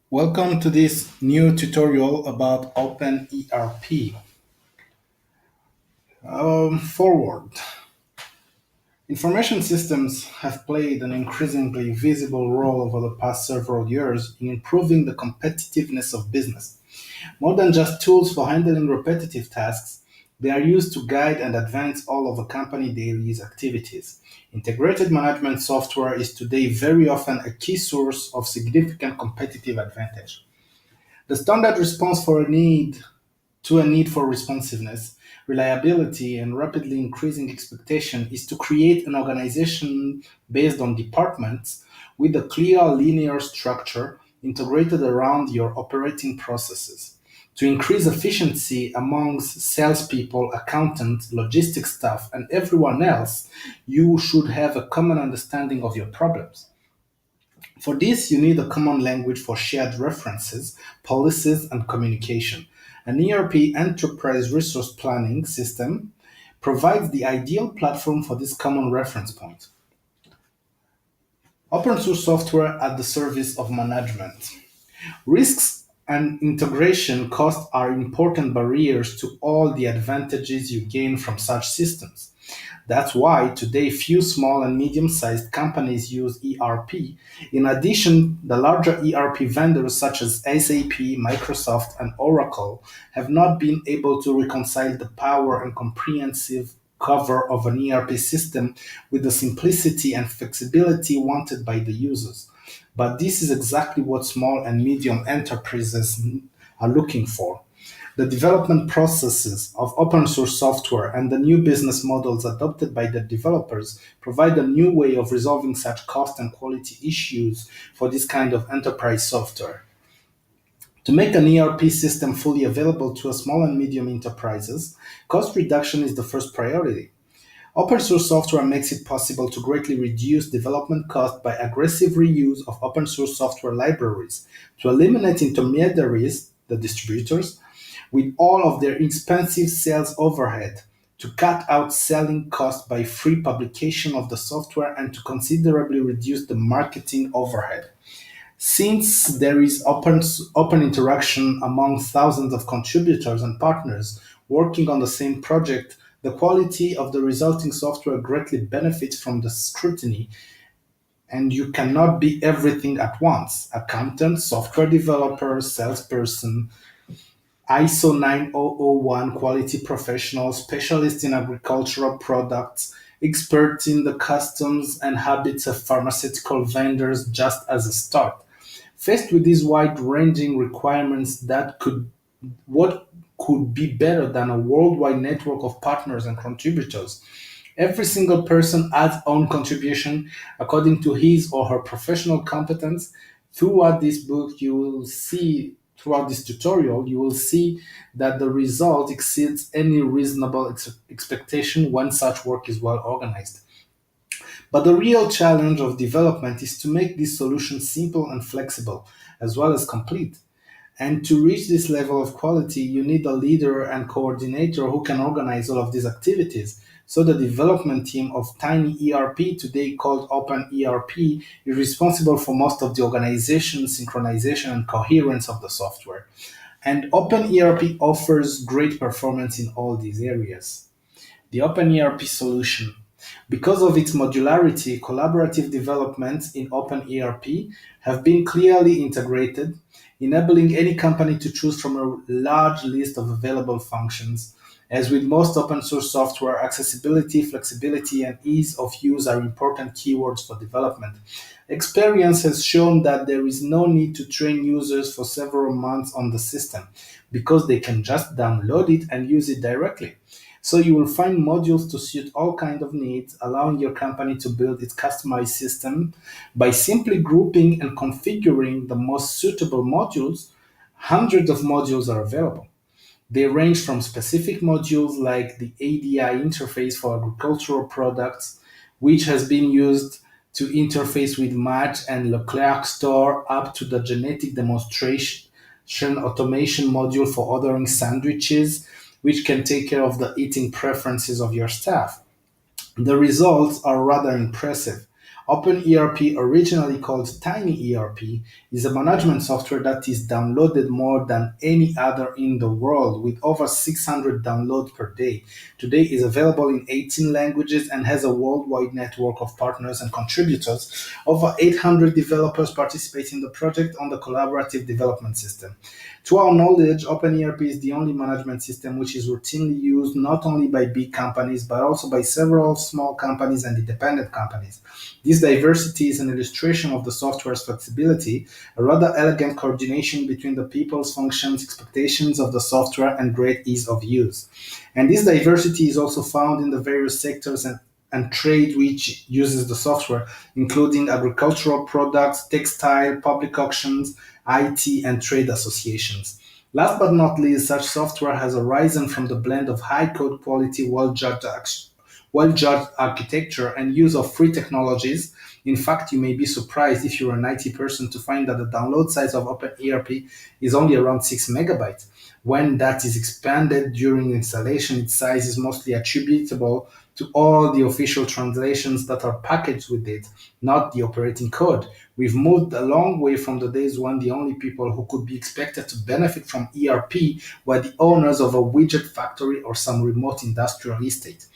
Welcome to this new tutorial about OpenERP. Forward. Information systems have played an increasingly visible role over the past several years in improving the competitiveness of business. More than just tools for handling repetitive tasks, they are used to guide and advance all of a company daily activities. Integrated management software is today very often a key source of significant competitive advantage. The standard response for a need to a need for responsiveness, reliability, and rapidly increasing expectation is to create an organization based on departments with a clear linear structure integrated around your operating processes. To increase efficiency amongst salespeople, accountants, logistics staff, and everyone else, you should have a common understanding of your problems. For this, you need a common language for shared references, policies, and communication. An ERP enterprise resource planning system provides the ideal platform for this common reference point. Open source software at the service of management. Risks and integration costs are important barriers to all the advantages you gain from such systems. That's why today few small and medium-sized companies use ERP. In addition, the larger ERP vendors such as SAP, Microsoft, and Oracle have not been able to reconcile the power and comprehensive cover of an ERP system with the simplicity and flexibility wanted by the users. But this is exactly what small and medium enterprises are looking for. The development processes of open source software and the new business models adopted by the developers provide a new way of resolving such cost and quality issues for this kind of enterprise software. To make an ERP system fully available to a small and medium enterprises, cost reduction is the first priority. Open source software makes it possible to greatly reduce development costs by aggressive reuse of open source software libraries, to eliminate intermediaries, the distributors, with all of their expensive sales overhead, to cut out selling costs by free publication of the software, and to considerably reduce the marketing overhead. Since there is open interaction among thousands of contributors and partners working on the same project, the quality of the resulting software greatly benefits from the scrutiny, and you cannot be everything at once: accountant, software developer, salesperson, ISO 9001 quality professional, specialist in agricultural products, expert in the customs and habits of pharmaceutical vendors, just as a start. Faced with these wide-ranging requirements, that could what could be better than a worldwide network of partners and contributors? Every single person adds own contribution according to his or her professional competence. Throughout this book, you will see, throughout this tutorial, you will see that the result exceeds any reasonable expectation when such work is well organized. But the real challenge of development is to make this solution simple and flexible, as well as complete. And to reach this level of quality, you need a leader and coordinator who can organize all of these activities. So the development team of Tiny ERP, today called Open ERP, is responsible for most of the organization, synchronization, and coherence of the software. And Open ERP offers great performance in all these areas. The Open ERP solution. Because of its modularity, collaborative developments in OpenERP have been clearly integrated, enabling any company to choose from a large list of available functions. As with most open source software, accessibility, flexibility, and ease of use are important keywords for development. Experience has shown that there is no need to train users for several months on the system because they can just download it and use it directly. So you will find modules to suit all kinds of needs, allowing your company to build its customized system by simply grouping and configuring the most suitable modules. Hundreds of modules are available. They range from specific modules like the ADI interface for agricultural products, which has been used to interface with Match and Leclerc Store, up to the genetic demonstration automation module for ordering sandwiches, which can take care of the eating preferences of your staff. The results are rather impressive. OpenERP, originally called TinyERP, is a management software that is downloaded more than any other in the world, with over 600 downloads per day. Today is available in 18 languages and has a worldwide network of partners and contributors. Over 800 developers participate in the project on the collaborative development system. To our knowledge, OpenERP is the only management system which is routinely used not only by big companies but also by several small companies and independent companies. This diversity is an illustration of the software's flexibility, a rather elegant coordination between the people's functions, expectations of the software, and great ease of use. And this diversity is also found in the various sectors and trade which uses the software, including agricultural products, textile, public auctions, IT, and trade associations. Last but not least, such software has arisen from the blend of high code quality, well-judged architecture and use of free technologies. In fact, you may be surprised if you're an IT person to find that the download size of OpenERP is only around 6 megabytes. When that is expanded during installation, its size is mostly attributable to all the official translations that are packaged with it, not the operating code. We've moved a long way from the days when the only people who could be expected to benefit from ERP were the owners of a widget factory or some remote industrial estate.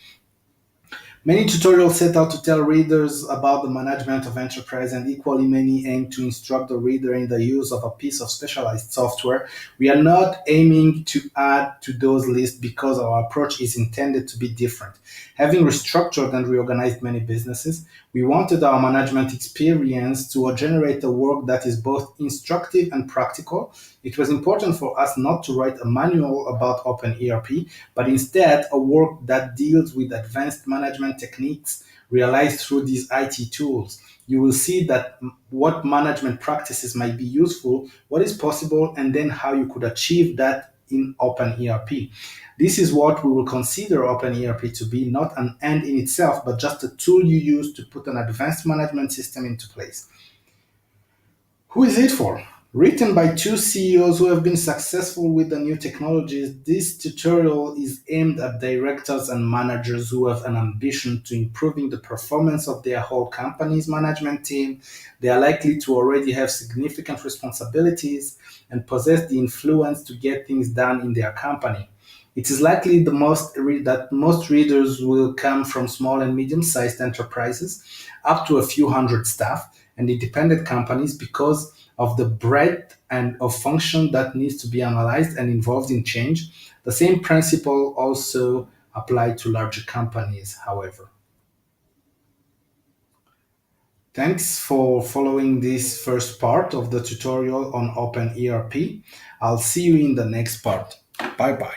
Many tutorials set out to tell readers about the management of enterprise, and equally many aim to instruct the reader in the use of a piece of specialized software. We are not aiming to add to those lists because our approach is intended to be different. Having restructured and reorganized many businesses, we wanted our management experience to generate a work that is both instructive and practical. It was important for us not to write a manual about OpenERP, but instead a work that deals with advanced management techniques realized through these IT tools. You will see that what management practices might be useful, what is possible, and then how you could achieve that in OpenERP. This is what we will consider OpenERP to be, not an end in itself, but just a tool you use to put an advanced management system into place. Who is it for? Written by two CEOs who have been successful with the new technologies, this tutorial is aimed at directors and managers who have an ambition to improving the performance of their whole company's management team. They are likely to already have significant responsibilities and possess the influence to get things done in their company. It is likely that most readers will come from small and medium-sized enterprises, up to a few hundred staff, and independent companies because of the breadth and of function that needs to be analyzed and involved in change. The same principle also apply to larger companies, however. Thanks for following this first part of the tutorial on OpenERP. I'll see you in the next part. Bye bye.